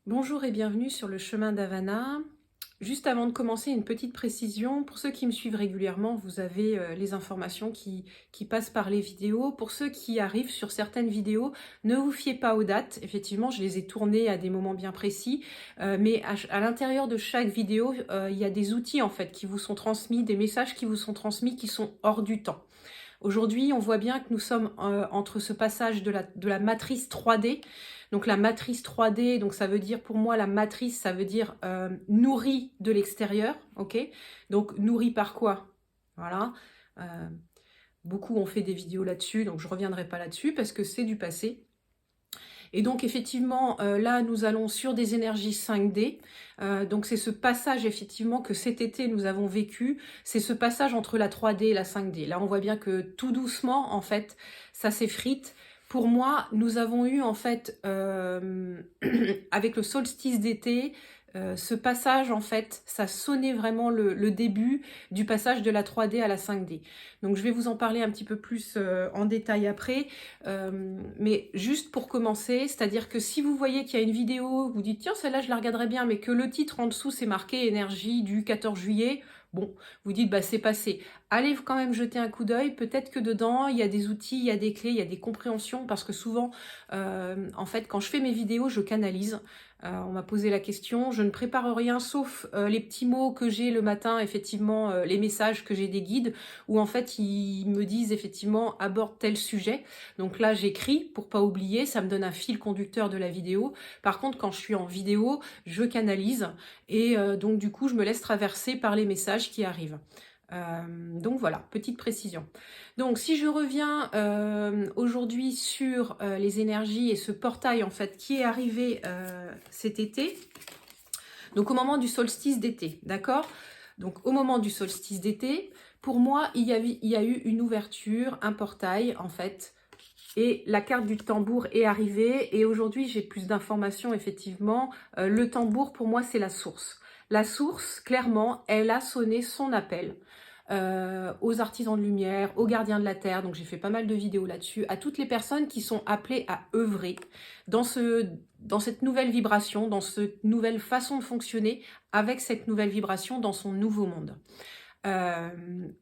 Bonjour et bienvenue sur le chemin d'Havana. Juste avant de commencer, une petite précision. Pour ceux qui me suivent régulièrement, vous avez les informations qui passent par les vidéos. Pour ceux qui arrivent sur certaines vidéos, ne vous fiez pas aux dates. Effectivement, je les ai tournées à des moments bien précis. Mais à l'intérieur de chaque vidéo, il y a des outils en fait qui vous sont transmis, des messages qui vous sont transmis qui sont hors du temps. Aujourd'hui, on voit bien que nous sommes entre ce passage de la matrice 3D. Donc la matrice 3D, donc ça veut dire pour moi la matrice, ça veut dire nourrie de l'extérieur, ok? Donc nourrie par quoi? Voilà. Euh, Beaucoup ont fait des vidéos là-dessus, donc je ne reviendrai pas là-dessus parce que c'est du passé. Et donc effectivement, là nous allons sur des énergies 5D. Donc c'est ce passage effectivement que cet été nous avons vécu. C'est ce passage entre la 3D et la 5D. Là on voit bien que tout doucement en fait ça s'effrite. Pour moi, nous avons eu en fait avec le solstice d'été, ce passage en fait, ça sonnait vraiment le début du passage de la 3D à la 5D. Donc je vais vous en parler un petit peu plus en détail après. Mais juste pour commencer, c'est-à-dire que si vous voyez qu'il y a une vidéo, vous dites tiens celle-là je la regarderai bien, mais que le titre en dessous c'est marqué énergie du 14 juillet, bon, vous dites bah c'est passé. Allez quand même jeter un coup d'œil, peut-être que dedans il y a des outils, il y a des clés, il y a des compréhensions, parce que souvent, en fait quand je fais mes vidéos, je canalise. On m'a posé la question, je ne prépare rien sauf les petits mots que j'ai le matin, effectivement, les messages que j'ai des guides, où en fait ils me disent effectivement aborde tel sujet. Donc là j'écris pour pas oublier, ça me donne un fil conducteur de la vidéo. Par contre quand je suis en vidéo, je canalise et donc du coup je me laisse traverser par les messages qui arrivent. Donc voilà, petite précision. Donc si je reviens aujourd'hui sur les énergies et ce portail en fait qui est arrivé cet été, donc au moment du solstice d'été, d'accord? Donc au moment du solstice d'été, pour moi il y a eu une ouverture, un portail en fait, et la carte du tambour est arrivée et aujourd'hui j'ai plus d'informations effectivement. Le tambour pour moi c'est la source. La source, clairement, elle a sonné son appel aux artisans de lumière, aux gardiens de la terre, donc j'ai fait pas mal de vidéos là-dessus, à toutes les personnes qui sont appelées à œuvrer dans cette nouvelle vibration, dans cette nouvelle façon de fonctionner, avec cette nouvelle vibration dans son nouveau monde.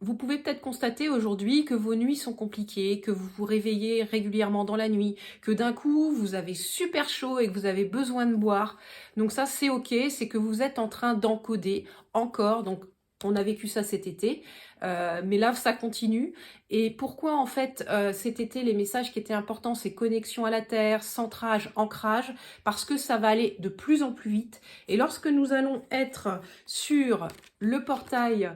Vous pouvez peut-être constater aujourd'hui que vos nuits sont compliquées, que vous vous réveillez régulièrement dans la nuit, que d'un coup vous avez super chaud et que vous avez besoin de boire. Donc ça c'est ok, c'est que vous êtes en train d'encoder encore. Donc on a vécu ça cet été, mais là ça continue. Et pourquoi en fait cet été les messages qui étaient importants c'est connexion à la terre, centrage, ancrage, parce que ça va aller de plus en plus vite. Et lorsque nous allons être sur le portail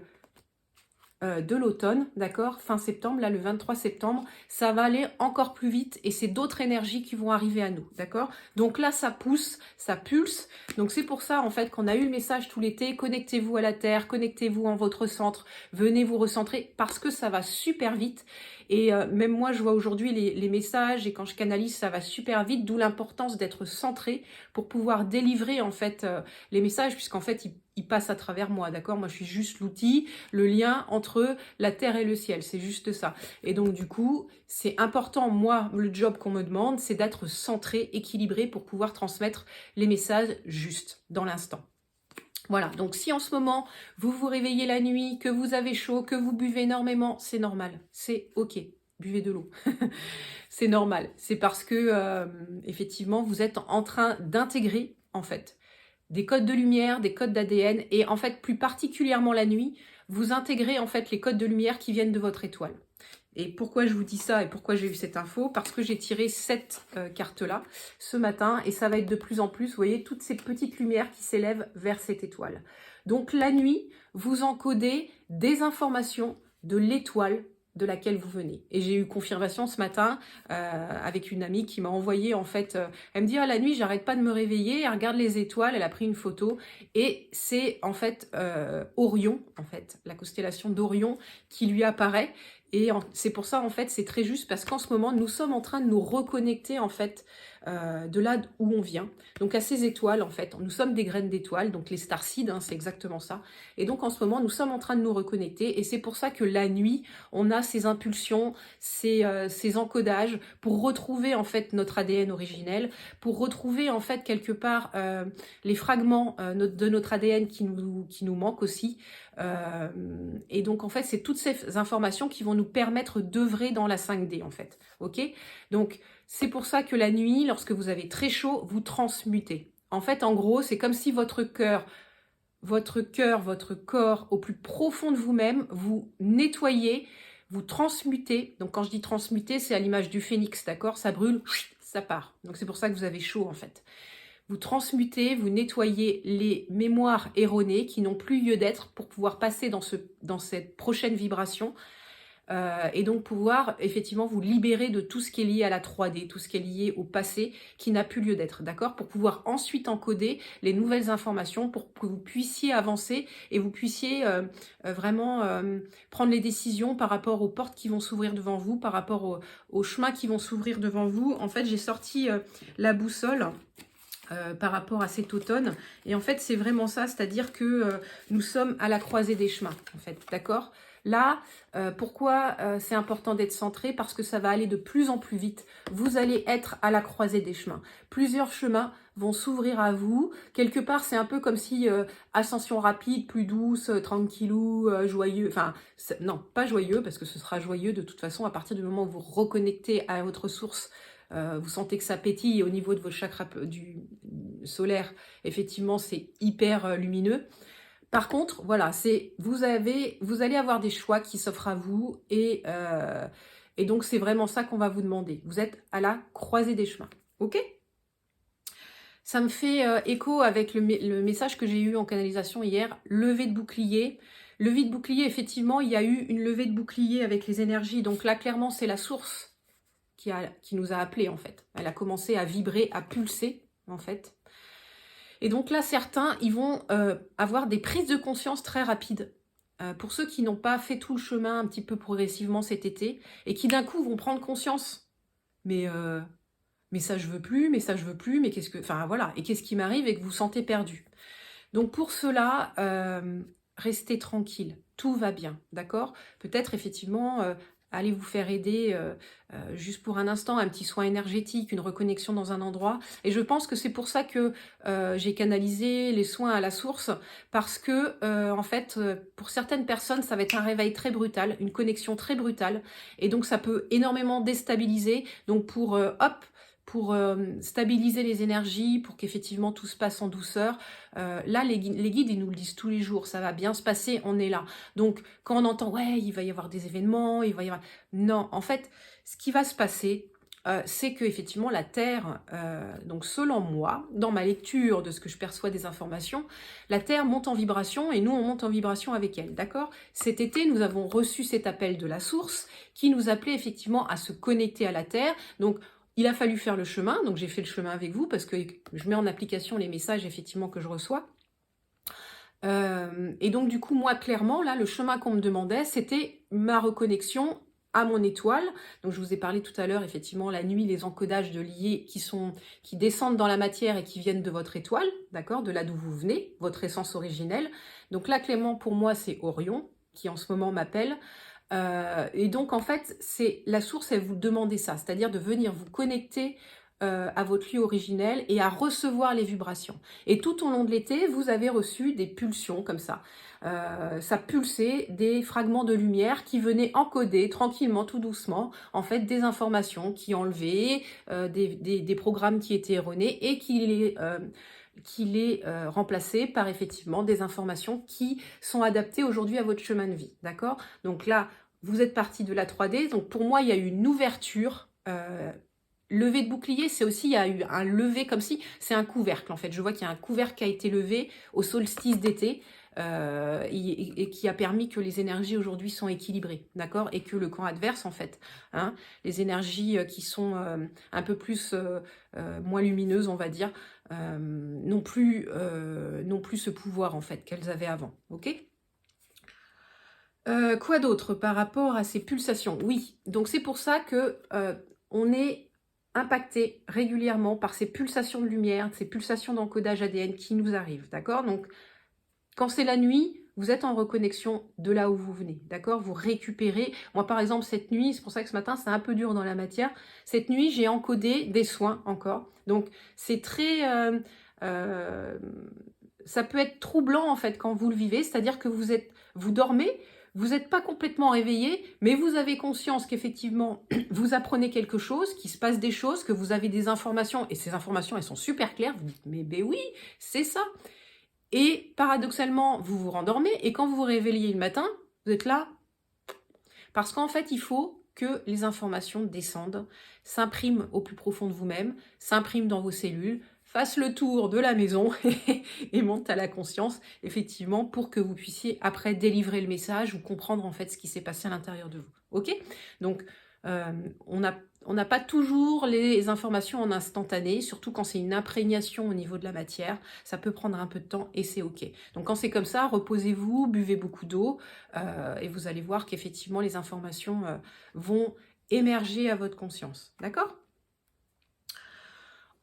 de l'automne, d'accord, fin septembre, là le 23 septembre, ça va aller encore plus vite et c'est d'autres énergies qui vont arriver à nous, d'accord. Donc là ça pousse, ça pulse, donc c'est pour ça en fait qu'on a eu le message tout l'été, connectez-vous à la terre, connectez-vous en votre centre, venez vous recentrer, parce que ça va super vite. Et même moi je vois aujourd'hui les messages et quand je canalise ça va super vite, d'où l'importance d'être centré pour pouvoir délivrer en fait les messages, puisqu'en fait ils passent à travers moi, d'accord. Moi je suis juste l'outil, le lien entre la terre et le ciel, c'est juste ça. Et donc du coup, c'est important, moi, le job qu'on me demande, c'est d'être centré, équilibré pour pouvoir transmettre les messages juste, dans l'instant. Voilà, donc si en ce moment, vous vous réveillez la nuit, que vous avez chaud, que vous buvez énormément, c'est normal, c'est ok, buvez de l'eau. C'est normal, c'est parce que, effectivement, vous êtes en train d'intégrer, en fait, des codes de lumière, des codes d'ADN, et en fait, plus particulièrement la nuit, vous intégrez en fait les codes de lumière qui viennent de votre étoile. Et pourquoi je vous dis ça et pourquoi j'ai eu cette info? Parce que j'ai tiré cette carte-là ce matin et ça va être de plus en plus, vous voyez, toutes ces petites lumières qui s'élèvent vers cette étoile. Donc la nuit, vous encodez des informations de l'étoile de laquelle vous venez. Et j'ai eu confirmation ce matin avec une amie qui m'a envoyé en fait, elle me dit ah, la nuit j'arrête pas de me réveiller, elle regarde les étoiles, elle a pris une photo et c'est en fait Orion, en fait la constellation d'Orion qui lui apparaît Et c'est pour ça, en fait, c'est très juste parce qu'en ce moment, nous sommes en train de nous reconnecter, en fait, de là où on vient. Donc, à ces étoiles, en fait, nous sommes des graines d'étoiles, donc les starseeds, hein, c'est exactement ça. Et donc, en ce moment, nous sommes en train de nous reconnecter. Et c'est pour ça que la nuit, on a ces impulsions, ces encodages pour retrouver, en fait, notre ADN originel, pour retrouver, en fait, quelque part, les fragments de notre ADN qui nous manquent aussi. Et donc, en fait, c'est toutes ces informations qui vont nous permettre d'œuvrer dans la 5D, en fait. Ok? Donc, c'est pour ça que la nuit, lorsque vous avez très chaud, vous transmutez. En fait, en gros, c'est comme si votre cœur, votre corps, au plus profond de vous-même, vous nettoyez, vous transmutez. Donc, quand je dis transmuter, c'est à l'image du phénix, d'accord? Ça brûle, ça part. Donc, c'est pour ça que vous avez chaud, en fait. Vous transmutez, vous nettoyez les mémoires erronées qui n'ont plus lieu d'être pour pouvoir passer dans cette prochaine vibration et donc pouvoir effectivement vous libérer de tout ce qui est lié à la 3D, tout ce qui est lié au passé qui n'a plus lieu d'être, d'accord? Pour pouvoir ensuite encoder les nouvelles informations pour que vous puissiez avancer et vous puissiez vraiment prendre les décisions par rapport aux portes qui vont s'ouvrir devant vous, par rapport aux chemins qui vont s'ouvrir devant vous. En fait, j'ai sorti la boussole. Par rapport à cet automne. Et en fait, c'est vraiment ça, c'est-à-dire que nous sommes à la croisée des chemins, en fait, d'accord? Là, pourquoi c'est important d'être centré? Parce que ça va aller de plus en plus vite. Vous allez être à la croisée des chemins. Plusieurs chemins vont s'ouvrir à vous. Quelque part, c'est un peu comme si ascension rapide, plus douce, tranquillou, joyeux. Enfin, non, pas joyeux, parce que ce sera joyeux de toute façon à partir du moment où vous reconnectez à votre source. Vous sentez que ça pétille au niveau de votre chakra du solaire. Effectivement, c'est hyper lumineux. Par contre, voilà, vous allez avoir des choix qui s'offrent à vous et donc c'est vraiment ça qu'on va vous demander. Vous êtes à la croisée des chemins, ok? Ça me fait écho avec le message que j'ai eu en canalisation hier, levée de bouclier. Levée de bouclier, effectivement, il y a eu une levée de bouclier avec les énergies. Donc là, clairement, c'est la source qui nous a appelés, en fait. Elle a commencé à vibrer, à pulser, en fait. Et donc là, certains, ils vont avoir des prises de conscience très rapides. Pour ceux qui n'ont pas fait tout le chemin un petit peu progressivement cet été, et qui d'un coup vont prendre conscience. Mais ça, je veux plus, mais ça, je veux plus, mais qu'est-ce que... Enfin, voilà. Et qu'est-ce qui m'arrive et que vous vous sentez perdu. Donc pour cela, restez tranquille. Tout va bien, d'accord? Peut-être effectivement... allez vous faire aider juste pour un instant, un petit soin énergétique, une reconnexion dans un endroit. Et je pense que c'est pour ça que j'ai canalisé les soins à la source, parce que en fait, pour certaines personnes, ça va être un réveil très brutal, une connexion très brutale, et donc ça peut énormément déstabiliser. Donc pour pour stabiliser les énergies, pour qu'effectivement tout se passe en douceur. Là, les guides, ils nous le disent tous les jours, ça va bien se passer, on est là. Donc, quand on entend, ouais, il va y avoir des événements, il va y avoir... Non, en fait, ce qui va se passer, c'est que effectivement la Terre, donc selon moi, dans ma lecture de ce que je perçois des informations, la Terre monte en vibration et nous, on monte en vibration avec elle, d'accord? Cet été, nous avons reçu cet appel de la source qui nous appelait effectivement à se connecter à la Terre. Donc, il a fallu faire le chemin, donc j'ai fait le chemin avec vous parce que je mets en application les messages effectivement que je reçois. Et donc du coup, moi clairement, là, le chemin qu'on me demandait, c'était ma reconnexion à mon étoile. Donc je vous ai parlé tout à l'heure, effectivement, la nuit, les encodages de liés qui descendent dans la matière et qui viennent de votre étoile, d'accord, de là d'où vous venez, votre essence originelle. Donc là, clairement, pour moi, c'est Orion qui en ce moment m'appelle. Et donc, en fait, c'est la source, elle vous demandait ça, c'est-à-dire de venir vous connecter à votre lieu originel et à recevoir les vibrations. Et tout au long de l'été, vous avez reçu des pulsions comme ça. Ça pulsait des fragments de lumière qui venaient encoder tranquillement, tout doucement, en fait, des informations qui enlevaient, des programmes qui étaient erronés et qui les remplaçaient par effectivement des informations qui sont adaptées aujourd'hui à votre chemin de vie, d'accord? Donc là, vous êtes parti de la 3D, donc pour moi, il y a eu une ouverture. Levé de bouclier, c'est aussi, il y a eu un lever comme si, c'est un couvercle en fait. Je vois qu'il y a un couvercle qui a été levé au solstice d'été et qui a permis que les énergies aujourd'hui sont équilibrées, d'accord? Et que le camp adverse en fait, hein, les énergies qui sont un peu plus, moins lumineuses on va dire, n'ont plus ce pouvoir en fait qu'elles avaient avant, ok? Quoi d'autre par rapport à ces pulsations? Oui, donc c'est pour ça que, on est impacté régulièrement par ces pulsations de lumière, ces pulsations d'encodage ADN qui nous arrivent, d'accord? Donc quand c'est la nuit, vous êtes en reconnexion de là où vous venez, d'accord? Vous récupérez. Moi, par exemple, cette nuit, c'est pour ça que ce matin, c'est un peu dur dans la matière. Cette nuit, j'ai encodé des soins encore. Donc, c'est très... ça peut être troublant, en fait, quand vous le vivez. C'est-à-dire que vous dormez, vous n'êtes pas complètement réveillé, mais vous avez conscience qu'effectivement, vous apprenez quelque chose, qu'il se passe des choses, que vous avez des informations, et ces informations, elles sont super claires. Vous dites, mais ben oui, c'est ça. Et paradoxalement, vous vous rendormez et quand vous vous réveillez le matin, vous êtes là. Parce qu'en fait, il faut que les informations descendent, s'impriment au plus profond de vous-même, s'impriment dans vos cellules, fassent le tour de la maison et montent à la conscience, effectivement, pour que vous puissiez après délivrer le message ou comprendre en fait ce qui s'est passé à l'intérieur de vous. Ok? Donc, euh, on n'a pas toujours les informations en instantané, surtout quand c'est une imprégnation au niveau de la matière. Ça peut prendre un peu de temps et c'est ok. Donc quand c'est comme ça, reposez-vous, buvez beaucoup d'eau et vous allez voir qu'effectivement les informations vont émerger à votre conscience. D'accord?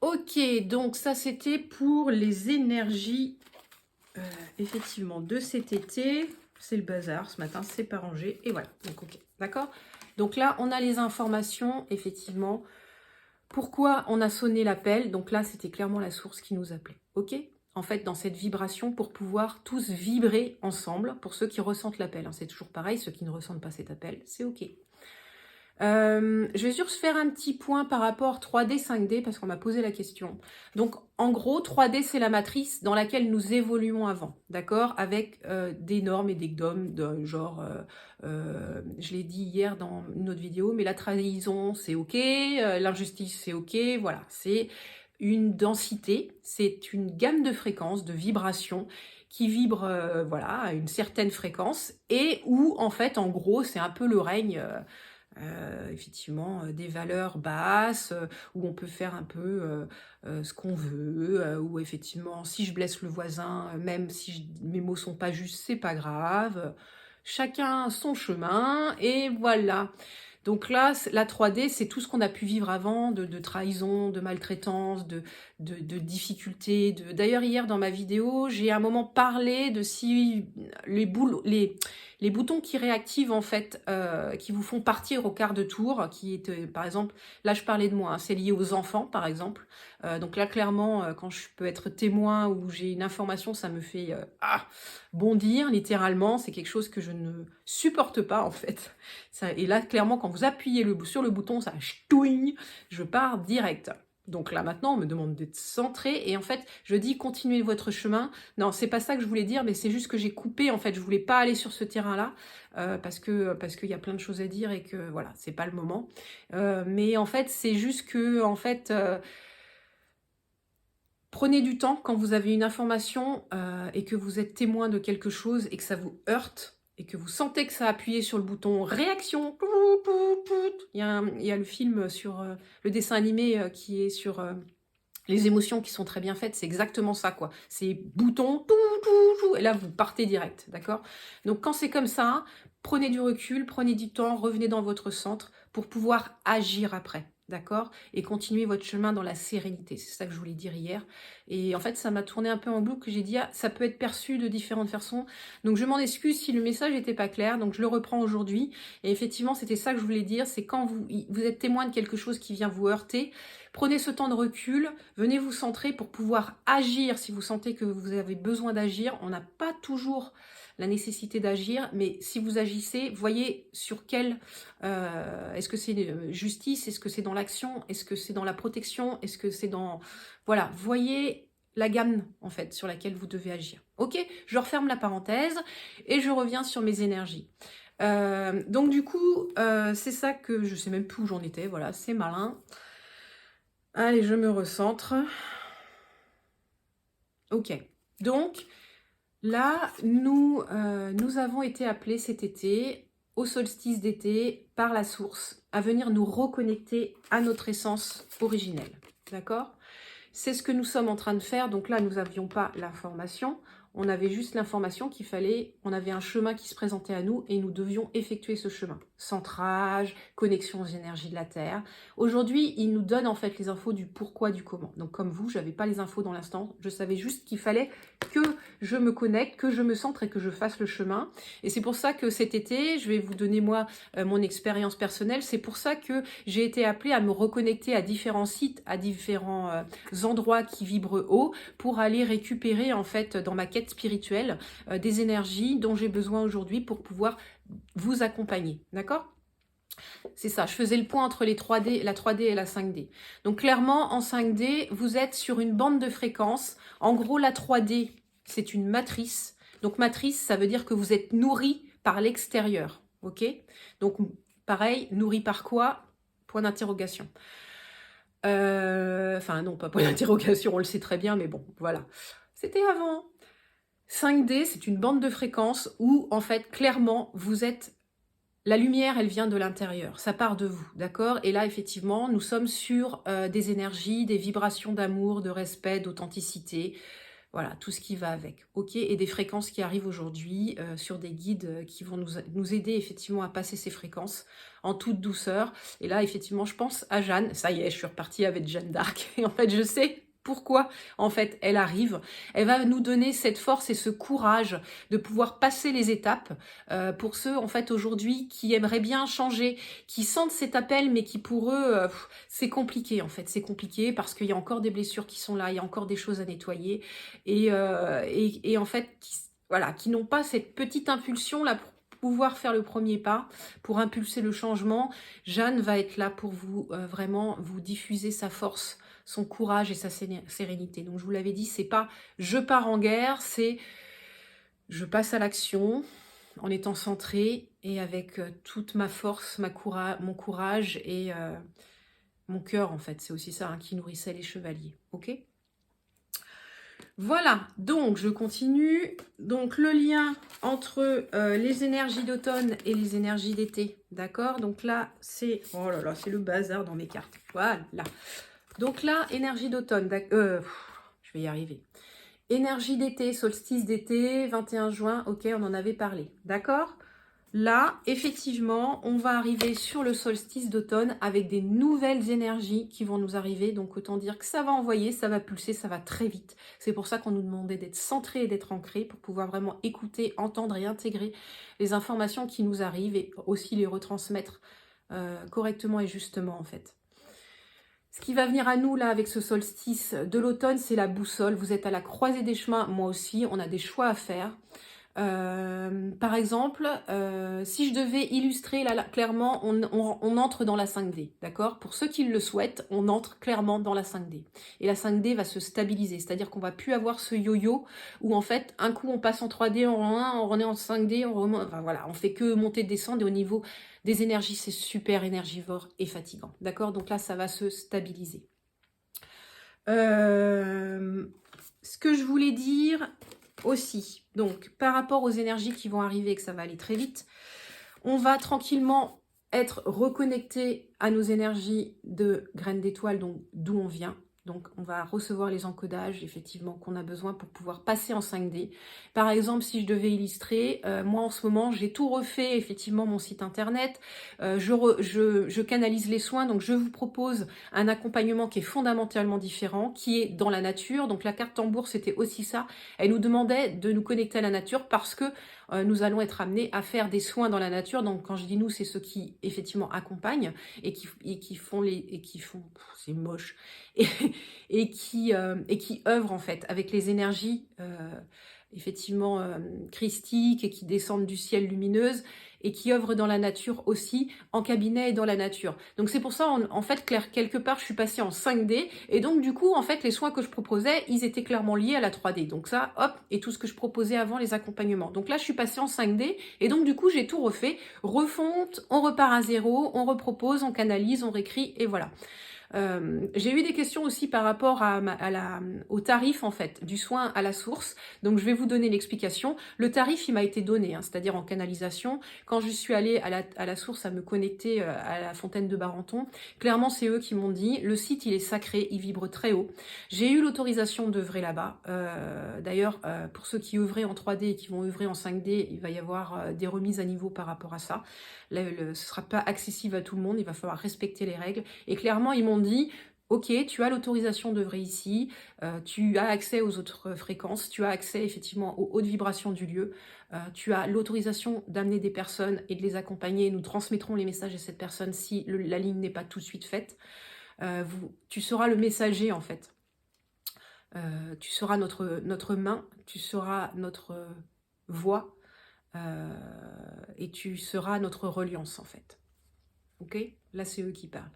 Ok, donc ça c'était pour les énergies effectivement de cet été. C'est le bazar ce matin, c'est pas rangé et voilà. Donc ok, d'accord? Donc là on a les informations effectivement. Pourquoi on a sonné l'appel? Donc là, c'était clairement la source qui nous appelait. Ok? En fait, dans cette vibration, pour pouvoir tous vibrer ensemble, pour ceux qui ressentent l'appel, hein, c'est toujours pareil, ceux qui ne ressentent pas cet appel, c'est ok. Je vais juste faire un petit point par rapport 3D, 5D, parce qu'on m'a posé la question. Donc, en gros, 3D, c'est la matrice dans laquelle nous évoluons avant, d'accord? Avec des normes et des dogmes, de genre, je l'ai dit hier dans une autre vidéo, mais la trahison, c'est ok, l'injustice, c'est ok, voilà. C'est une densité, c'est une gamme de fréquences, de vibrations, qui vibre voilà, à une certaine fréquence, et où, en fait, en gros, c'est un peu le règne... effectivement des valeurs basses, où on peut faire un peu ce qu'on veut, où effectivement si je blesse le voisin, même si mes mots sont pas justes, c'est pas grave, chacun son chemin, et voilà. Donc là, la 3D, c'est tout ce qu'on a pu vivre avant, de trahison, de maltraitance, de difficultés. D'ailleurs, hier, dans ma vidéo, j'ai à un moment parlé de si les boutons qui réactivent, en fait, qui vous font partir au quart de tour, qui est, par exemple, là, je parlais de moi, hein, c'est lié aux enfants, par exemple. Donc là, clairement, quand je peux être témoin ou j'ai une information, ça me fait bondir, littéralement. C'est quelque chose que je ne supporte pas, en fait. Ça, et là, clairement, quand vous appuyez sur le bouton, ça ch'touigne, je pars direct. Donc là, maintenant, on me demande d'être centré. Et en fait, je dis, continuez votre chemin. Non, c'est pas ça que je voulais dire, mais c'est juste que j'ai coupé. En fait, je voulais pas aller sur ce terrain-là, parce qu'il y a plein de choses à dire et que, voilà, c'est pas le moment. Mais en fait, c'est juste que, en fait... prenez du temps quand vous avez une information et que vous êtes témoin de quelque chose et que ça vous heurte et que vous sentez que ça a appuyé sur le bouton réaction. Il y a le film sur le dessin animé qui est sur les émotions qui sont très bien faites. C'est exactement ça, quoi. C'est bouton, et là vous partez direct, d'accord? Donc quand c'est comme ça, prenez du recul, prenez du temps, revenez dans votre centre pour pouvoir agir après. D'accord? Et continuer votre chemin dans la sérénité. C'est ça que je voulais dire hier. Et en fait, ça m'a tourné un peu en boucle. J'ai dit, ah, ça peut être perçu de différentes façons. Donc, je m'en excuse si le message n'était pas clair. Donc, je le reprends aujourd'hui. Et effectivement, c'était ça que je voulais dire. C'est quand vous êtes témoin de quelque chose qui vient vous heurter, prenez ce temps de recul. Venez vous centrer pour pouvoir agir si vous sentez que vous avez besoin d'agir. On n'a pas toujours la nécessité d'agir, mais si vous agissez, voyez sur quel... est-ce que c'est justice? Est-ce que c'est dans l'action? Est-ce que c'est dans la protection? Est-ce que c'est dans... Voilà, voyez la gamme, en fait, sur laquelle vous devez agir. Ok? Je referme la parenthèse et je reviens sur mes énergies. Donc du coup, c'est ça que... Je sais même plus où j'en étais, voilà, c'est malin. Allez, je me recentre. Ok, donc... Là, nous avons été appelés cet été, au solstice d'été, par la source, à venir nous reconnecter à notre essence originelle. D'accord? C'est ce que nous sommes en train de faire. Donc là, nous n'avions pas l'information. On avait juste l'information qu'il fallait, on avait un chemin qui se présentait à nous et nous devions effectuer ce chemin. Centrage, connexion aux énergies de la Terre. Aujourd'hui, il nous donne en fait les infos du pourquoi, du comment. Donc comme vous, je n'avais pas les infos dans l'instant. Je savais juste qu'il fallait que je me connecte, que je me centre et que je fasse le chemin. Et c'est pour ça que cet été, je vais vous donner moi mon expérience personnelle. C'est pour ça que j'ai été appelée à me reconnecter à différents sites, à différents endroits qui vibrent haut pour aller récupérer en fait dans ma quête spirituelle des énergies dont j'ai besoin aujourd'hui pour pouvoir vous accompagner, d'accord? C'est ça, je faisais le point entre les 3D, la 3D et la 5D. Donc clairement, en 5D, vous êtes sur une bande de fréquences. En gros, la 3D, c'est une matrice. Donc matrice, ça veut dire que vous êtes nourri par l'extérieur, ok? Donc pareil, nourri par quoi? Point d'interrogation. Enfin non, pas point d'interrogation, on le sait très bien, mais bon, voilà. C'était avant. 5D, c'est une bande de fréquences où, en fait, clairement, vous êtes... La lumière, elle vient de l'intérieur, ça part de vous, d'accord? Et là, effectivement, nous sommes sur des énergies, des vibrations d'amour, de respect, d'authenticité, voilà, tout ce qui va avec, ok? Et des fréquences qui arrivent aujourd'hui sur des guides qui vont nous aider, effectivement, à passer ces fréquences en toute douceur. Et là, effectivement, je pense à Jeanne. Ça y est, je suis repartie avec Jeanne d'Arc. Et en fait, je sais pourquoi, en fait, elle arrive. Elle va nous donner cette force et ce courage de pouvoir passer les étapes pour ceux, en fait, aujourd'hui, qui aimeraient bien changer, qui sentent cet appel, mais qui, pour eux, c'est compliqué, en fait. C'est compliqué parce qu'il y a encore des blessures qui sont là, il y a encore des choses à nettoyer. Et en fait, voilà, qui n'ont pas cette petite impulsion là pour pouvoir faire le premier pas, pour impulser le changement. Jeanne va être là pour vous, vraiment, vous diffuser sa force, son courage et sa sérénité. Donc je vous l'avais dit, c'est pas je pars en guerre, c'est je passe à l'action en étant centrée et avec toute ma force, mon courage et mon cœur en fait. C'est aussi ça hein, qui nourrissait les chevaliers. Ok ? Voilà, donc je continue. Donc le lien entre les énergies d'automne et les énergies d'été, d'accord? Donc là, c'est... Oh là là, c'est le bazar dans mes cartes. Voilà. Donc là, énergie d'automne, je vais y arriver. Énergie d'été, solstice d'été, 21 juin, ok, on en avait parlé, d'accord? Là, effectivement, on va arriver sur le solstice d'automne avec des nouvelles énergies qui vont nous arriver. Donc, autant dire que ça va envoyer, ça va pulser, ça va très vite. C'est pour ça qu'on nous demandait d'être centré et d'être ancré pour pouvoir vraiment écouter, entendre et intégrer les informations qui nous arrivent et aussi les retransmettre correctement et justement, en fait. Ce qui va venir à nous, là, avec ce solstice de l'automne, c'est la boussole. Vous êtes à la croisée des chemins, moi aussi, on a des choix à faire. Par exemple, si je devais illustrer, là clairement, on entre dans la 5D, d'accord? Pour ceux qui le souhaitent, on entre clairement dans la 5D. Et la 5D va se stabiliser, c'est-à-dire qu'on va plus avoir ce yo-yo où en fait, un coup on passe en 3D, on remet en 5D, on remonte, enfin voilà, on fait que monter, descendre et au niveau des énergies, c'est super énergivore et fatigant, d'accord? Donc là, ça va se stabiliser. Ce que je voulais dire aussi, donc par rapport aux énergies qui vont arriver et que ça va aller très vite, on va tranquillement être reconnecté à nos énergies de graines d'étoiles, donc d'où on vient. Donc on va recevoir les encodages effectivement qu'on a besoin pour pouvoir passer en 5D. Par exemple, si je devais illustrer, moi en ce moment j'ai tout refait effectivement mon site internet, je canalise les soins, donc je vous propose un accompagnement qui est fondamentalement différent, qui est dans la nature. Donc la carte tambour c'était aussi ça, elle nous demandait de nous connecter à la nature parce que nous allons être amenés à faire des soins dans la nature. Donc quand je dis nous, c'est ceux qui effectivement accompagnent et qui font c'est moche, et qui œuvrent en fait avec les énergies effectivement christiques et qui descendent du ciel lumineuse et qui œuvrent dans la nature aussi, en cabinet et dans la nature. Donc c'est pour ça, en fait, quelque part, je suis passée en 5D, et donc du coup, en fait, les soins que je proposais, ils étaient clairement liés à la 3D. Donc ça, hop, et tout ce que je proposais avant, les accompagnements. Donc là, je suis passée en 5D, et donc du coup, j'ai tout refait, refonte, on repart à zéro, on repropose, on canalise, on réécrit, et voilà. J'ai eu des questions aussi par rapport au tarif en fait du soin à la source. Donc je vais vous donner l'explication. Le tarif il m'a été donné, hein, c'est-à-dire en canalisation. Quand je suis allée à la source à me connecter à la fontaine de Barenton, clairement c'est eux qui m'ont dit le site il est sacré, il vibre très haut. J'ai eu l'autorisation d'œuvrer là-bas. D'ailleurs pour ceux qui œuvraient en 3D et qui vont œuvrer en 5D, il va y avoir des remises à niveau par rapport à ça. Ce ne sera pas accessible à tout le monde, il va falloir respecter les règles. Et clairement, ils m'ont dit, ok, tu as l'autorisation d'œuvrer ici, tu as accès aux autres fréquences, tu as accès effectivement aux hautes vibrations du lieu, tu as l'autorisation d'amener des personnes et de les accompagner. Nous transmettrons les messages à cette personne si la ligne n'est pas tout de suite faite. Tu seras le messager en fait. Tu seras notre main, tu seras notre voix. Et tu seras notre reliance en fait. Ok? Là c'est eux qui parlent.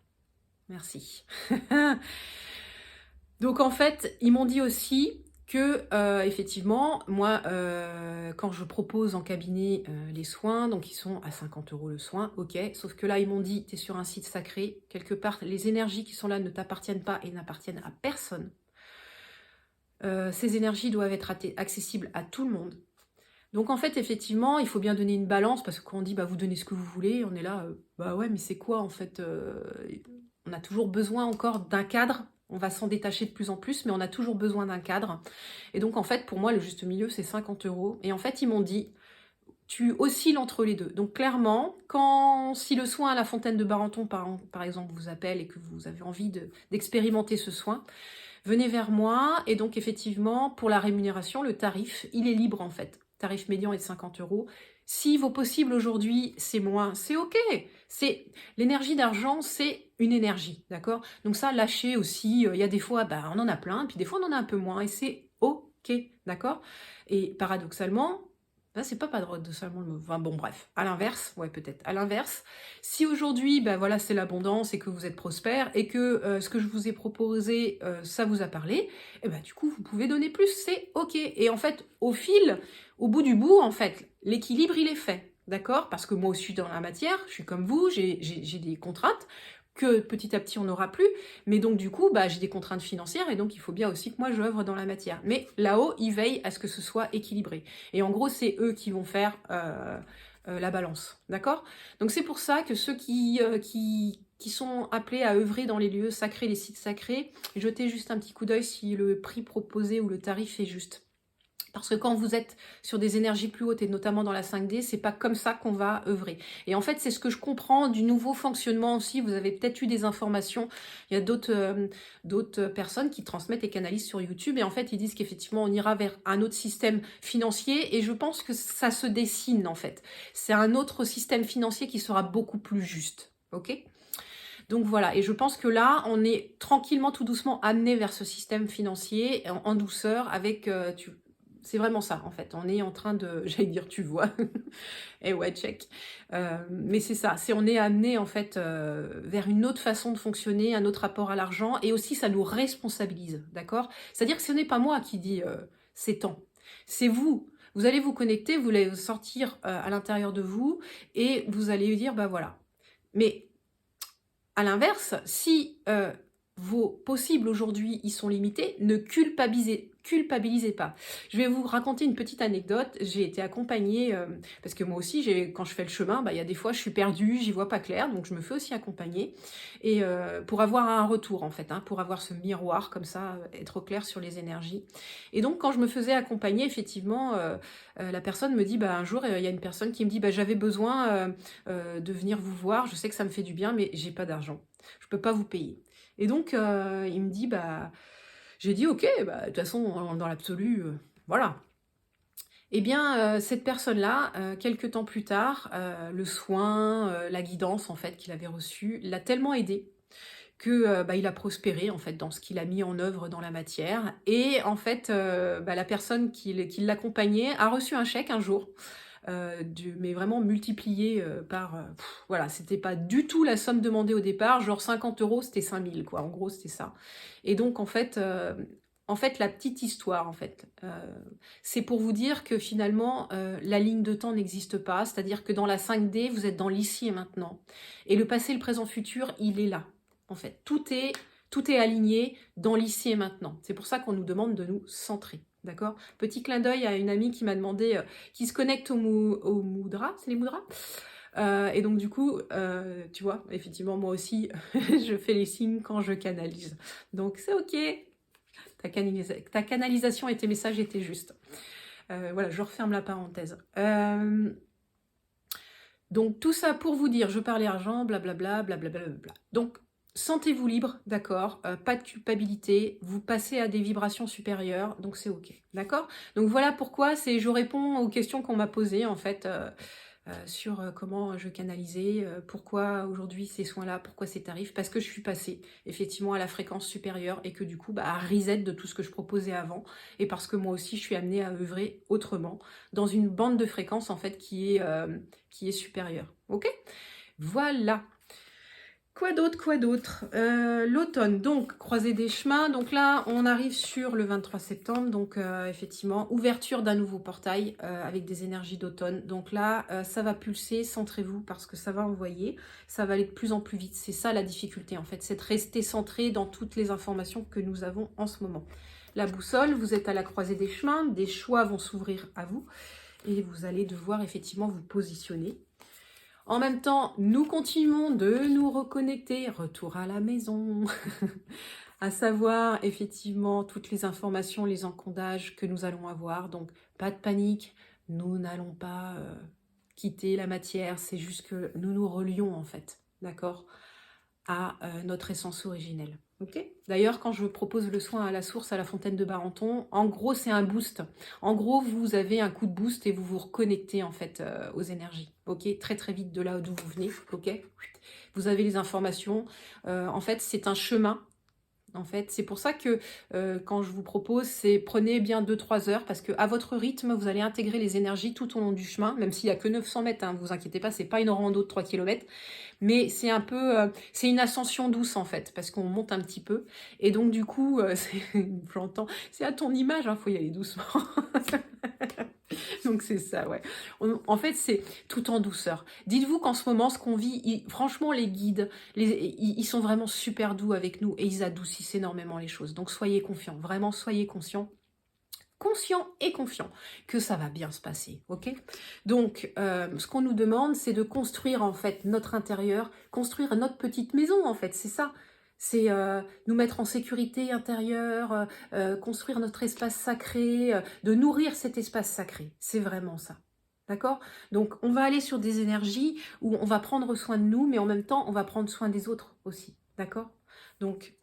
Merci. Donc en fait, ils m'ont dit aussi que effectivement, moi, quand je propose en cabinet les soins, donc ils sont à 50 € le soin, ok, sauf que là ils m'ont dit, tu es sur un site sacré, quelque part les énergies qui sont là ne t'appartiennent pas et n'appartiennent à personne. Ces énergies doivent être accessibles à tout le monde. Donc en fait, effectivement, il faut bien donner une balance, parce que quand on dit bah, vous donnez ce que vous voulez, on est là, bah ouais, mais c'est quoi en fait on a toujours besoin encore d'un cadre, on va s'en détacher de plus en plus, mais on a toujours besoin d'un cadre. Et donc en fait, pour moi, le juste milieu, c'est 50 €. Et en fait, ils m'ont dit, tu oscilles entre les deux. Donc clairement, si le soin à la fontaine de Barenton, par exemple, vous appelle et que vous avez envie d'expérimenter ce soin, venez vers moi. Et donc effectivement, pour la rémunération, le tarif, il est libre en fait. Tarif médian est de 50 €. Si vos possibles aujourd'hui, c'est moins, c'est ok. L'énergie d'argent, c'est une énergie, d'accord? Donc ça, lâchez aussi. Il y a des fois, bah, on en a plein, puis des fois, on en a un peu moins, et c'est ok, d'accord? Et paradoxalement, là, c'est pas paradoxalement le mot. Enfin, bon, bref, à l'inverse, ouais, peut-être. À l'inverse, si aujourd'hui, ben voilà, c'est l'abondance et que vous êtes prospère et que ce que je vous ai proposé, ça vous a parlé, et ben du coup, vous pouvez donner plus, c'est ok. Et en fait, au bout du bout, en fait, l'équilibre, il est fait, d'accord? Parce que moi aussi, je suis dans la matière, je suis comme vous, j'ai des contraintes que petit à petit on n'aura plus, mais donc du coup bah, j'ai des contraintes financières et donc il faut bien aussi que moi je œuvre dans la matière. Mais là-haut, ils veillent à ce que ce soit équilibré. Et en gros, c'est eux qui vont faire la balance, d'accord? Donc c'est pour ça que ceux qui sont appelés à œuvrer dans les lieux sacrés, les sites sacrés, jetez juste un petit coup d'œil si le prix proposé ou le tarif est juste. Parce que quand vous êtes sur des énergies plus hautes, et notamment dans la 5D, c'est pas comme ça qu'on va œuvrer. Et en fait, c'est ce que je comprends du nouveau fonctionnement aussi. Vous avez peut-être eu des informations. Il y a d'autres personnes qui transmettent et canalisent sur YouTube. Et en fait, ils disent qu'effectivement, on ira vers un autre système financier. Et je pense que ça se dessine, en fait. C'est un autre système financier qui sera beaucoup plus juste. Ok ? Donc voilà, et je pense que là, on est tranquillement, tout doucement amené vers ce système financier en douceur avec... c'est vraiment ça, en fait. On est en train de... J'allais dire, tu vois. Et ouais, check. Mais c'est ça. On est amené, en fait, vers une autre façon de fonctionner, un autre rapport à l'argent. Et aussi, ça nous responsabilise, d'accord? C'est-à-dire que ce n'est pas moi qui dis c'est temps. C'est vous. Vous allez vous connecter, vous allez sortir à l'intérieur de vous et vous allez dire, bah voilà. Mais à l'inverse, si vos possibles aujourd'hui y sont limités, ne culpabilisez pas. Je vais vous raconter une petite anecdote. J'ai été accompagnée, parce que moi aussi, quand je fais le chemin, il y a des fois je suis perdue, j'y vois pas clair, donc je me fais aussi accompagner. Et pour avoir un retour en fait, pour avoir ce miroir comme ça, être au clair sur les énergies. Et donc quand je me faisais accompagner, effectivement, la personne me dit, un jour, il y a une personne qui me dit, j'avais besoin de venir vous voir, je sais que ça me fait du bien, mais j'ai pas d'argent. Je peux pas vous payer. Et donc, il me dit, j'ai dit, ok, de toute façon, dans l'absolu, voilà. Eh bien, cette personne-là, quelques temps plus tard, le soin, la guidance, en fait, qu'il avait reçue, l'a tellement aidé que il a prospéré, en fait, dans ce qu'il a mis en œuvre dans la matière. Et en fait, la personne qui l'accompagnait a reçu un chèque un jour, mais vraiment multiplié par... voilà, c'était pas du tout la somme demandée au départ, genre 50 €, c'était 5000, quoi. En gros, c'était ça. Et donc, en fait, la petite histoire, en fait, c'est pour vous dire que finalement, la ligne de temps n'existe pas, c'est-à-dire que dans la 5D, vous êtes dans l'ici et maintenant. Et le passé, le présent, futur, il est là. en fait. Tout est aligné dans l'ici et maintenant. C'est pour ça qu'on nous demande de nous centrer. D'accord? Petit clin d'œil à une amie qui m'a demandé, qui se connecte au mudra, c'est les mudras? Et donc du coup, tu vois, effectivement, moi aussi, je fais les signes quand je canalise. Donc c'est ok, ta canalisation et tes messages étaient justes. Voilà, je referme la parenthèse. Donc tout ça pour vous dire, je parlais argent, blablabla, blablabla, blablabla. Donc sentez-vous libre, d'accord, pas de culpabilité, vous passez à des vibrations supérieures, donc c'est ok, d'accord. Donc voilà pourquoi je réponds aux questions qu'on m'a posées en fait sur comment je canalisais, pourquoi aujourd'hui ces soins-là, pourquoi ces tarifs, parce que je suis passée effectivement à la fréquence supérieure et que du coup à reset de tout ce que je proposais avant et parce que moi aussi je suis amenée à œuvrer autrement dans une bande de fréquences en fait qui est supérieure. Ok, voilà. Quoi d'autre? L'automne, donc, croisée des chemins. Donc là, on arrive sur le 23 septembre. Donc, effectivement, ouverture d'un nouveau portail avec des énergies d'automne. Donc là, ça va pulser, centrez-vous parce que ça va envoyer. Ça va aller de plus en plus vite. C'est ça la difficulté, en fait. C'est de rester centré dans toutes les informations que nous avons en ce moment. La boussole, vous êtes à la croisée des chemins. Des choix vont s'ouvrir à vous. Et vous allez devoir, effectivement, vous positionner. En même temps, nous continuons de nous reconnecter, retour à la maison, à savoir effectivement toutes les informations, les encodages que nous allons avoir. Donc, pas de panique, nous n'allons pas quitter la matière, c'est juste que nous nous relions en fait, d'accord, à notre essence originelle. Okay. D'ailleurs, quand je propose le soin à la source, à la fontaine de Barenton, en gros, c'est un boost. En gros, vous avez un coup de boost et vous vous reconnectez en fait aux énergies. Ok, très très vite de là d'où vous venez. Ok, vous avez les informations. En fait, c'est un chemin. En fait, c'est pour ça que quand je vous propose, c'est prenez bien 2-3 heures parce que à votre rythme, vous allez intégrer les énergies tout au long du chemin, même s'il n'y a que 900 mètres, hein, vous inquiétez pas, c'est pas une rando de 3 km, mais c'est un peu, c'est une ascension douce en fait, parce qu'on monte un petit peu, et donc du coup, j'entends, c'est à ton image, hein, faut y aller doucement. Donc c'est ça, ouais. En fait, c'est tout en douceur. Dites-vous qu'en ce moment, ce qu'on vit, franchement, les guides, ils sont vraiment super doux avec nous et ils adoucissent énormément les choses. Donc soyez confiants, vraiment soyez conscients et confiant que ça va bien se passer, ok? Donc, ce qu'on nous demande, c'est de construire en fait notre intérieur, construire notre petite maison en fait, c'est ça. C'est nous mettre en sécurité intérieure, construire notre espace sacré, de nourrir cet espace sacré. C'est vraiment ça. D'accord? Donc, on va aller sur des énergies où on va prendre soin de nous, mais en même temps, on va prendre soin des autres aussi. D'accord? Donc,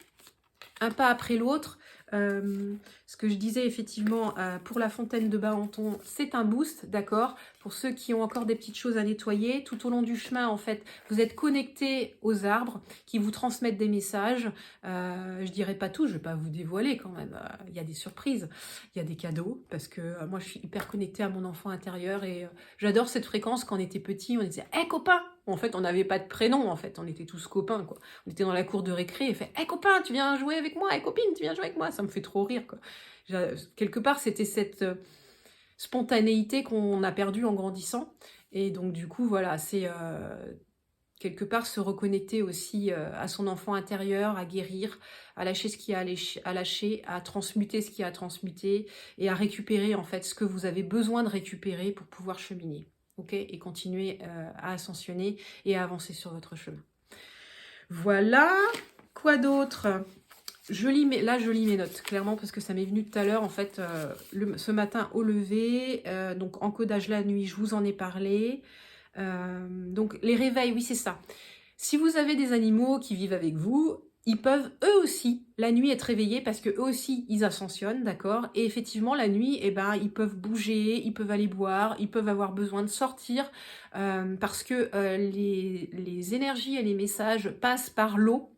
un pas après l'autre. Ce que je disais effectivement pour la fontaine de Barenton, c'est un boost, d'accord. Pour ceux qui ont encore des petites choses à nettoyer, tout au long du chemin, en fait, vous êtes connectés aux arbres qui vous transmettent des messages. Je dirais pas tout, je vais pas vous dévoiler quand même. Il y a des surprises, il y a des cadeaux, parce que moi, je suis hyper connectée à mon enfant intérieur et j'adore cette fréquence. Quand on était petit, on disait hey, « copain !» En fait, on n'avait pas de prénom, en fait, on était tous copains, quoi. On était dans la cour de récré et fait « Hey copain, tu viens jouer avec moi? Hey copine, tu viens jouer avec moi ?» Ça me fait trop rire, quoi. Quelque part, c'était cette spontanéité qu'on a perdue en grandissant. Et donc, du coup, voilà, c'est quelque part se reconnecter aussi à son enfant intérieur, à guérir, à lâcher ce qui a à lâcher, à transmuter ce qui a à transmuter et à récupérer, en fait, ce que vous avez besoin de récupérer pour pouvoir cheminer. Ok, et continuer à ascensionner et à avancer sur votre chemin. Voilà. Quoi d'autre? Je lis mes notes, clairement, parce que ça m'est venu tout à l'heure, en fait, ce matin au lever. Donc, encodage la nuit, je vous en ai parlé. Donc, les réveils, oui, c'est ça. Si vous avez des animaux qui vivent avec vous, ils peuvent eux aussi, la nuit, être réveillés parce que eux aussi, ils ascensionnent, d'accord? Et effectivement, la nuit, eh ben, ils peuvent bouger, ils peuvent aller boire, ils peuvent avoir besoin de sortir parce que les énergies et les messages passent par l'eau.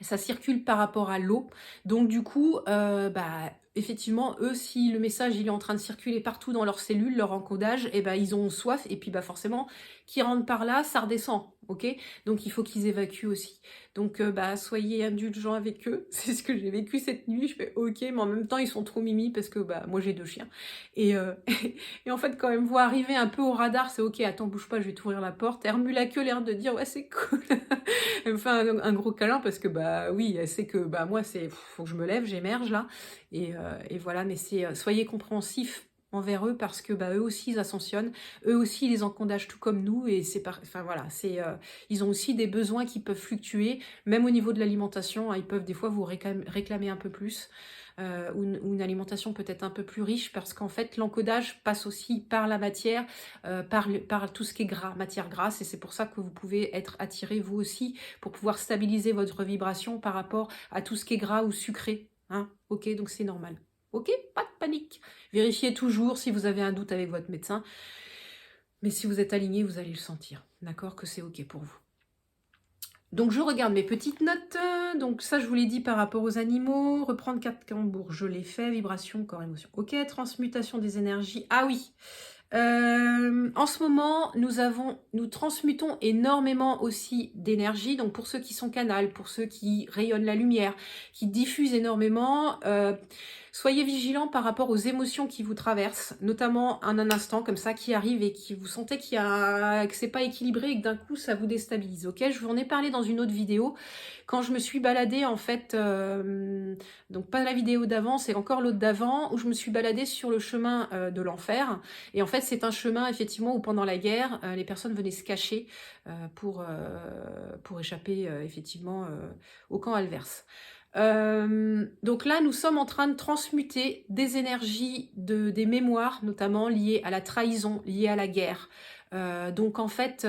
Ça circule par rapport à l'eau. Donc du coup, effectivement, eux, si le message il est en train de circuler partout dans leurs cellules, leur encodage, eh ben, ils ont soif. Et puis forcément, qui rentre par là, ça redescend. ok? Donc il faut qu'ils évacuent aussi. Donc bah, soyez indulgents avec eux, c'est ce que j'ai vécu cette nuit, je fais ok, mais en même temps ils sont trop mimi parce que bah, moi j'ai 2 chiens. Et, et en fait quand elle me voit arriver un peu au radar, c'est ok, attends bouge pas, je vais t'ouvrir la porte. Elle remue la queue, l'air de dire ouais c'est cool. Elle me fait un gros câlin parce que bah oui, elle sait que bah moi c'est faut que je me lève, j'émerge là. Et voilà, mais c'est soyez compréhensifs envers eux parce que bah, eux aussi ils ascensionnent, eux aussi ils encondagent tout comme nous et enfin voilà, ils ont aussi des besoins qui peuvent fluctuer, même au niveau de l'alimentation, hein, ils peuvent des fois vous réclamer un peu plus ou une alimentation peut-être un peu plus riche parce qu'en fait l'encodage passe aussi par la matière, par tout ce qui est gras, matière grasse et c'est pour ça que vous pouvez être attiré vous aussi pour pouvoir stabiliser votre vibration par rapport à tout ce qui est gras ou sucré. Hein, ok, donc c'est normal. Ok, pas de panique. Vérifiez toujours si vous avez un doute avec votre médecin. Mais si vous êtes aligné, vous allez le sentir. D'accord, que c'est ok pour vous. Donc je regarde mes petites notes. Donc ça, je vous l'ai dit par rapport aux animaux. Reprendre 4 calembours, je l'ai fait. Vibration, corps, émotion. Ok, transmutation des énergies. Ah oui. En ce moment, nous transmutons énormément aussi d'énergie. Donc pour ceux qui sont canals, pour ceux qui rayonnent la lumière, qui diffusent énormément, soyez vigilants par rapport aux émotions qui vous traversent, notamment en un instant comme ça qui arrive et qui vous sentez que c'est pas équilibré et que d'un coup ça vous déstabilise. Ok, je vous en ai parlé dans une autre vidéo quand je me suis baladée en fait. Donc pas la vidéo d'avant, c'est encore l'autre d'avant où je me suis baladée sur le chemin de l'enfer. Et en fait, c'est un chemin, effectivement, où pendant la guerre, les personnes venaient se cacher pour échapper, effectivement, au camp adverse. Donc là, nous sommes en train de transmuter des énergies, des mémoires, notamment liées à la trahison, liées à la guerre. Donc en fait,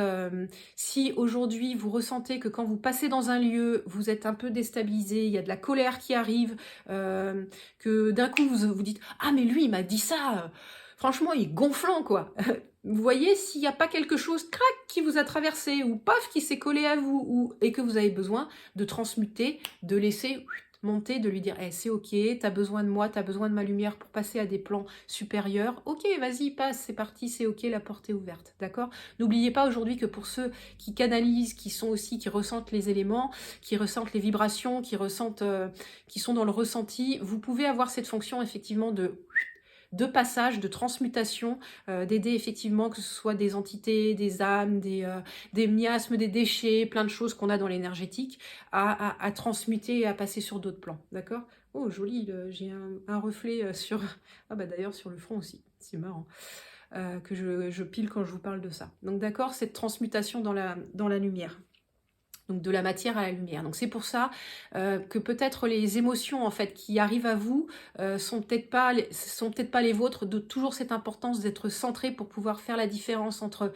si aujourd'hui vous ressentez que quand vous passez dans un lieu, vous êtes un peu déstabilisé, il y a de la colère qui arrive, que d'un coup vous dites « Ah mais lui il m'a dit ça !» Franchement, il est gonflant, quoi. Vous voyez, s'il n'y a pas quelque chose, crac, qui vous a traversé, ou paf, qui s'est collé à vous, et que vous avez besoin de transmuter, de laisser monter, de lui dire hey, c'est ok, t'as besoin de moi, t'as besoin de ma lumière pour passer à des plans supérieurs. Ok, vas-y, passe, c'est parti, c'est ok, la porte est ouverte, d'accord? N'oubliez pas aujourd'hui que pour ceux qui canalisent, qui ressentent les éléments, qui ressentent les vibrations, qui sont dans le ressenti, vous pouvez avoir cette fonction effectivement de passage, de transmutation, d'aider effectivement que ce soit des entités, des âmes, des miasmes, des déchets, plein de choses qu'on a dans l'énergétique, à transmuter et à passer sur d'autres plans, d'accord? Oh joli, j'ai un reflet sur... Ah bah d'ailleurs sur le front aussi, c'est marrant. Que je pile quand je vous parle de ça. Donc d'accord, cette transmutation dans la lumière. Donc de la matière à la lumière. Donc c'est pour ça que peut-être les émotions en fait qui arrivent à vous sont peut-être pas les vôtres. De toujours cette importance d'être centré pour pouvoir faire la différence entre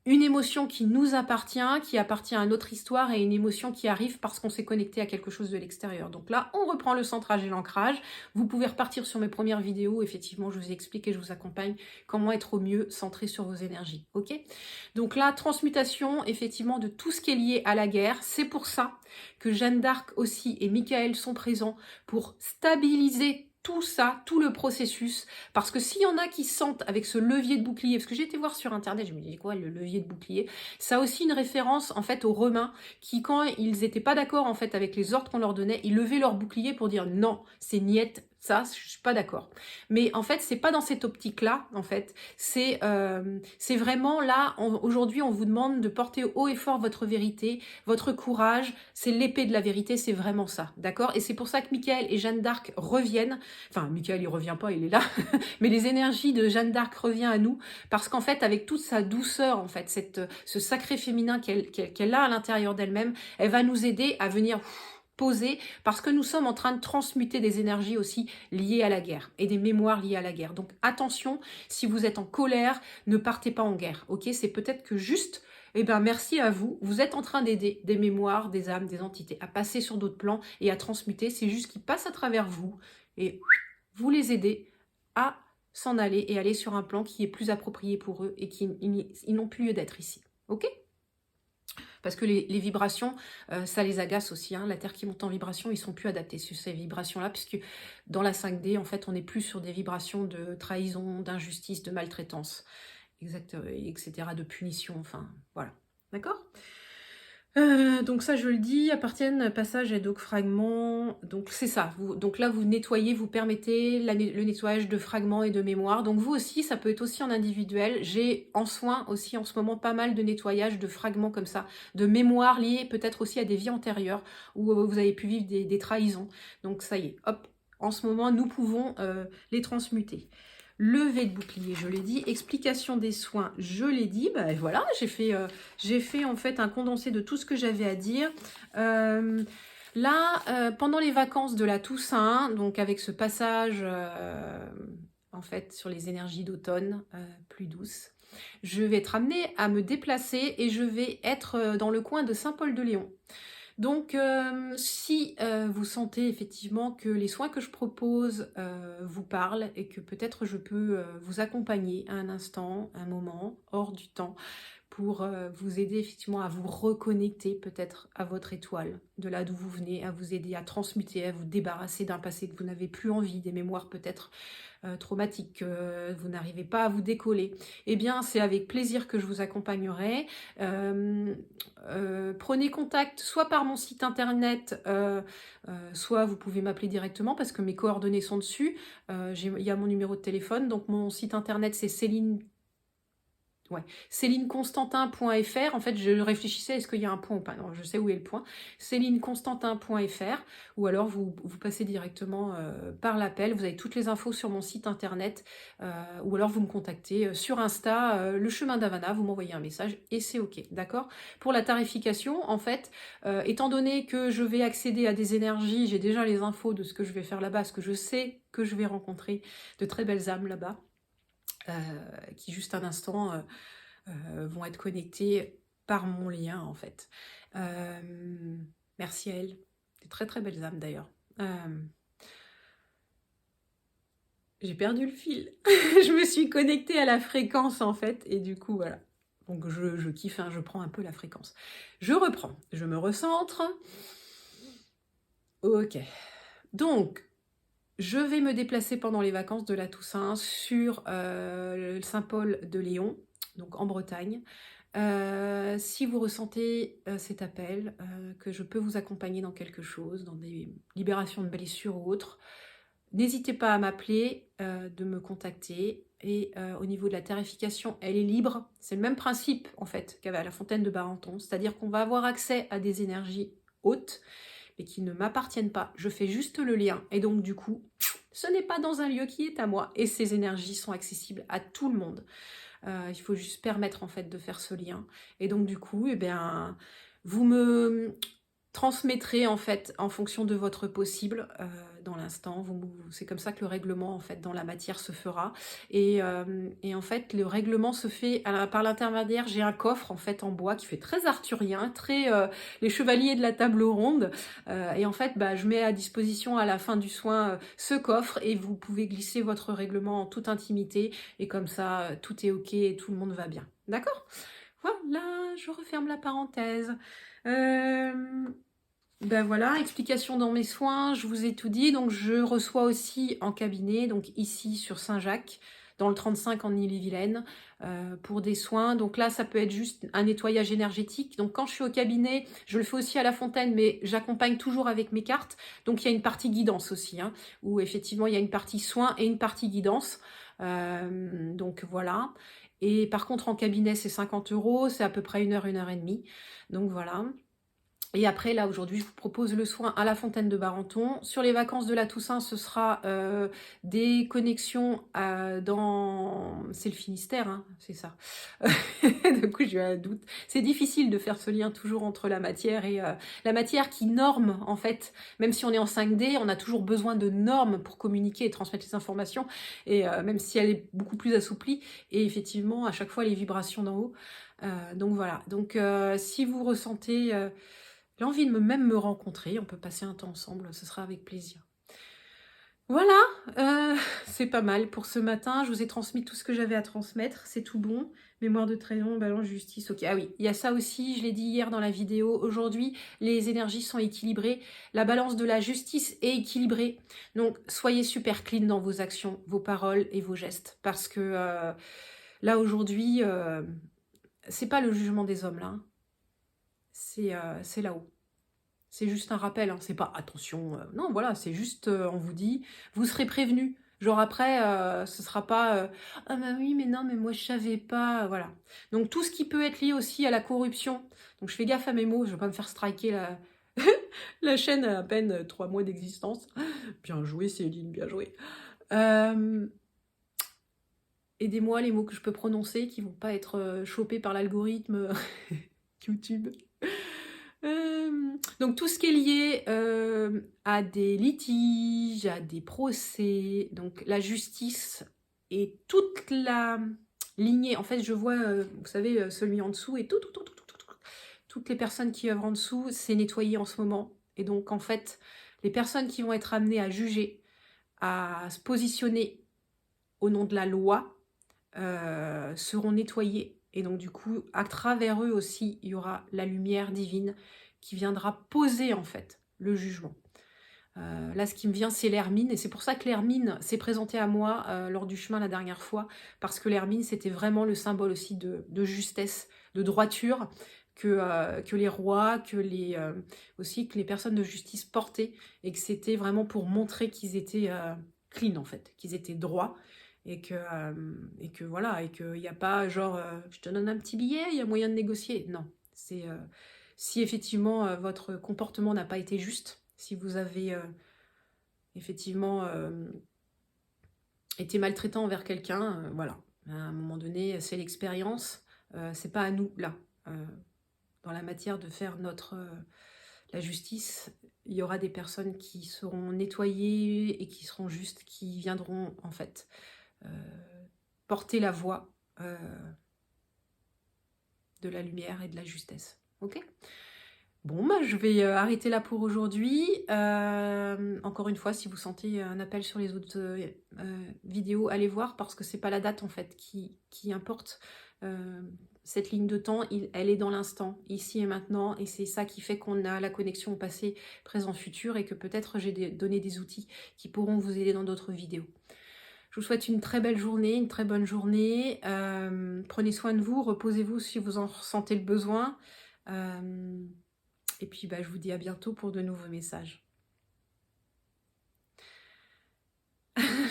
une émotion qui nous appartient, qui appartient à notre histoire, et une émotion qui arrive parce qu'on s'est connecté à quelque chose de l'extérieur. Donc là, on reprend le centrage et l'ancrage. Vous pouvez repartir sur mes premières vidéos. Effectivement, je vous explique et je vous accompagne comment être au mieux centré sur vos énergies. Ok? Donc là, transmutation, effectivement, de tout ce qui est lié à la guerre. C'est pour ça que Jeanne d'Arc aussi et Michael sont présents pour stabiliser tout ça, tout le processus, parce que s'il y en a qui sentent avec ce levier de bouclier, parce que j'ai été voir sur internet, je me disais quoi le levier de bouclier, ça a aussi une référence en fait aux Romains qui quand ils étaient pas d'accord en fait avec les ordres qu'on leur donnait, ils levaient leur bouclier pour dire non, c'est niette, ça je suis pas d'accord. Mais en fait c'est pas dans cette optique là en fait, c'est vraiment là aujourd'hui on vous demande de porter haut et fort votre vérité, votre courage, c'est l'épée de la vérité, c'est vraiment ça, d'accord? Et c'est pour ça que Michael et Jeanne d'Arc reviennent. Enfin, Michael, il revient pas, il est là. Mais les énergies de Jeanne d'Arc reviennent à nous parce qu'en fait, avec toute sa douceur, en fait, ce sacré féminin qu'elle a à l'intérieur d'elle-même, elle va nous aider à venir poser parce que nous sommes en train de transmuter des énergies aussi liées à la guerre et des mémoires liées à la guerre. Donc attention, si vous êtes en colère, ne partez pas en guerre, ok? C'est peut-être que juste... Eh bien, merci à vous. Vous êtes en train d'aider des mémoires, des âmes, des entités à passer sur d'autres plans et à transmuter. C'est juste qu'ils passent à travers vous et vous les aidez à s'en aller et aller sur un plan qui est plus approprié pour eux et ils n'ont plus lieu d'être ici. Ok? Parce que les vibrations, ça les agace aussi. Hein. La Terre qui monte en vibration, ils sont plus adaptés sur ces vibrations-là, puisque dans la 5D, en fait, on n'est plus sur des vibrations de trahison, d'injustice, de maltraitance, etc., de punition, enfin, voilà. D'accord ? Donc ça, je le dis, appartiennent, passage et donc fragments. Donc c'est ça. Donc là, vous nettoyez, vous permettez le nettoyage de fragments et de mémoire. Donc vous aussi, ça peut être aussi en individuel. J'ai en soin aussi en ce moment pas mal de nettoyage de fragments comme ça, de mémoire liées peut-être aussi à des vies antérieures où vous avez pu vivre des trahisons. Donc ça y est, hop. En ce moment, nous pouvons les transmuter. Levée de bouclier, je l'ai dit. Explication des soins, je l'ai dit. Ben voilà, j'ai fait en fait un condensé de tout ce que j'avais à dire. Là, pendant les vacances de la Toussaint, donc avec ce passage en fait sur les énergies d'automne plus douces, je vais être amenée à me déplacer et je vais être dans le coin de Saint-Paul-de-Léon. Donc, si vous sentez effectivement que les soins que je propose vous parlent et que peut-être je peux vous accompagner à un instant, un moment, hors du temps, pour vous aider effectivement à vous reconnecter peut-être à votre étoile, de là d'où vous venez, à vous aider à transmuter, à vous débarrasser d'un passé que vous n'avez plus envie, des mémoires peut-être traumatiques, que vous n'arrivez pas à vous décoller. Eh bien, c'est avec plaisir que je vous accompagnerai. Prenez contact soit par mon site internet, soit vous pouvez m'appeler directement parce que mes coordonnées sont dessus. Il y a mon numéro de téléphone, donc mon site internet c'est célineconstantin.fr. En fait, je réfléchissais, est-ce qu'il y a un point ou pas? Non, je sais où est le point. célineconstantin.fr, ou alors vous passez directement par l'appel. Vous avez toutes les infos sur mon site internet, ou alors vous me contactez sur Insta, le chemin d'Havana, vous m'envoyez un message et c'est ok, d'accord? Pour la tarification, en fait, étant donné que je vais accéder à des énergies, j'ai déjà les infos de ce que je vais faire là-bas, parce que je sais que je vais rencontrer de très belles âmes là-bas. Qui juste un instant vont être connectés par mon lien en fait. Merci à elle. Des très très belles âmes d'ailleurs. J'ai perdu le fil. Je me suis connectée à la fréquence en fait et du coup voilà. Donc je kiffe, hein, je prends un peu la fréquence. Je reprends, je me recentre. Ok. Donc je vais me déplacer pendant les vacances de la Toussaint sur Saint-Paul de Léon, donc en Bretagne. Si vous ressentez cet appel, que je peux vous accompagner dans quelque chose, dans des libérations de blessures ou autres, n'hésitez pas à m'appeler, de me contacter. Et au niveau de la tarification, elle est libre. C'est le même principe en fait qu'à la fontaine de Barenton, c'est-à-dire qu'on va avoir accès à des énergies hautes, mais qui ne m'appartiennent pas. Je fais juste le lien. Et donc du coup, ce n'est pas dans un lieu qui est à moi. Et ces énergies sont accessibles à tout le monde. Il faut juste permettre en fait de faire ce lien. Et donc du coup, eh bien, vous me transmettrez en fait en fonction de votre possible dans l'instant. C'est comme ça que le règlement en fait dans la matière se fera. Et en fait, le règlement se fait par l'intermédiaire. J'ai un coffre en fait en bois qui fait très arthurien, très les chevaliers de la table ronde. Et en fait, je mets à disposition à la fin du soin ce coffre et vous pouvez glisser votre règlement en toute intimité. Et comme ça, tout est ok et tout le monde va bien. D'accord? Voilà, je referme la parenthèse. Ben voilà, explication dans mes soins, je vous ai tout dit. Donc je reçois aussi en cabinet, donc ici sur Saint-Jacques, dans le 35 en Ille-et-Vilaine, pour des soins. Donc là, ça peut être juste un nettoyage énergétique. Donc quand je suis au cabinet, je le fais aussi à la fontaine, mais j'accompagne toujours avec mes cartes. Donc il y a une partie guidance aussi, hein, où effectivement il y a une partie soins et une partie guidance. Donc voilà. Et par contre, en cabinet, c'est 50 €, c'est à peu près 1 heure et demie. Donc voilà. Et après, là, aujourd'hui, je vous propose le soin à la fontaine de Barenton. Sur les vacances de la Toussaint, ce sera des connexions dans... C'est le Finistère, hein, c'est ça. Du coup, j'ai eu un doute. C'est difficile de faire ce lien toujours entre la matière et la matière qui norme, en fait. Même si on est en 5D, on a toujours besoin de normes pour communiquer et transmettre les informations. Et même si elle est beaucoup plus assouplie. Et effectivement, à chaque fois, les vibrations d'en haut. Donc voilà. Donc si vous ressentez... l'envie de même me rencontrer, on peut passer un temps ensemble, ce sera avec plaisir. Voilà, c'est pas mal pour ce matin. Je vous ai transmis tout ce que j'avais à transmettre, c'est tout bon. Mémoire de trahison, balance, justice, ok. Ah oui, il y a ça aussi, je l'ai dit hier dans la vidéo. Aujourd'hui, les énergies sont équilibrées. La balance de la justice est équilibrée. Donc, soyez super clean dans vos actions, vos paroles et vos gestes. Parce que là, aujourd'hui, c'est pas le jugement des hommes, là. c'est là-haut. C'est juste un rappel, hein. C'est pas attention, non, voilà, c'est juste, on vous dit, vous serez prévenus. Genre après, ce sera pas, ah bah oui, mais non, mais moi je savais pas, voilà. Donc tout ce qui peut être lié aussi à la corruption. Donc je fais gaffe à mes mots, je veux pas me faire striker la, la chaîne a à peine 3 mois d'existence. Bien joué, Céline, bien joué. Aidez-moi les mots que je peux prononcer qui vont pas être chopés par l'algorithme YouTube. Donc tout ce qui est lié à des litiges, à des procès, donc la justice et toute la lignée. En fait, je vois, vous savez, celui en dessous et toutes les personnes qui œuvrent en dessous, c'est nettoyé en ce moment. Et donc, en fait, les personnes qui vont être amenées à juger, à se positionner au nom de la loi, seront nettoyées. Et donc, du coup, à travers eux aussi, il y aura la lumière divine qui viendra poser, en fait, le jugement. Là, ce qui me vient, c'est l'hermine. Et c'est pour ça que l'hermine s'est présentée à moi lors du chemin la dernière fois. Parce que l'hermine, c'était vraiment le symbole aussi de justesse, de droiture, que les rois, aussi que les personnes de justice portaient. Et que c'était vraiment pour montrer qu'ils étaient clean, en fait. Qu'ils étaient droits. Et que voilà, et qu'il n'y a pas genre, je te donne un petit billet, il y a moyen de négocier. Non, c'est... si effectivement votre comportement n'a pas été juste, si vous avez effectivement été maltraitant envers quelqu'un, voilà. À un moment donné, c'est l'expérience. C'est pas à nous, là, dans la matière de faire la justice. Il y aura des personnes qui seront nettoyées et qui seront justes, qui viendront, en fait, porter la voix de la lumière et de la justesse. Ok ? Bon, bah, je vais arrêter là pour aujourd'hui. Encore une fois, si vous sentez un appel sur les autres vidéos, allez voir parce que c'est pas la date en fait qui importe. Cette ligne de temps, elle est dans l'instant, ici et maintenant, et c'est ça qui fait qu'on a la connexion au passé, présent, futur, et que peut-être j'ai donné des outils qui pourront vous aider dans d'autres vidéos. Je vous souhaite une très belle journée, une très bonne journée. Prenez soin de vous, reposez-vous si vous en ressentez le besoin. Et puis, je vous dis à bientôt pour de nouveaux messages.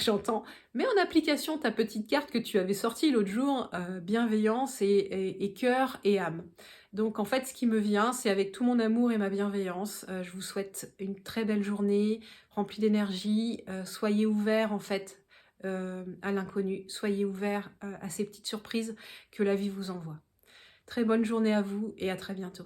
J'entends. Mets en application ta petite carte que tu avais sortie l'autre jour, bienveillance et cœur et âme. Donc, en fait, ce qui me vient, c'est avec tout mon amour et ma bienveillance. Je vous souhaite une très belle journée, remplie d'énergie. Soyez ouverts, en fait, à l'inconnu. Soyez ouverts à ces petites surprises que la vie vous envoie. Très bonne journée à vous et à très bientôt.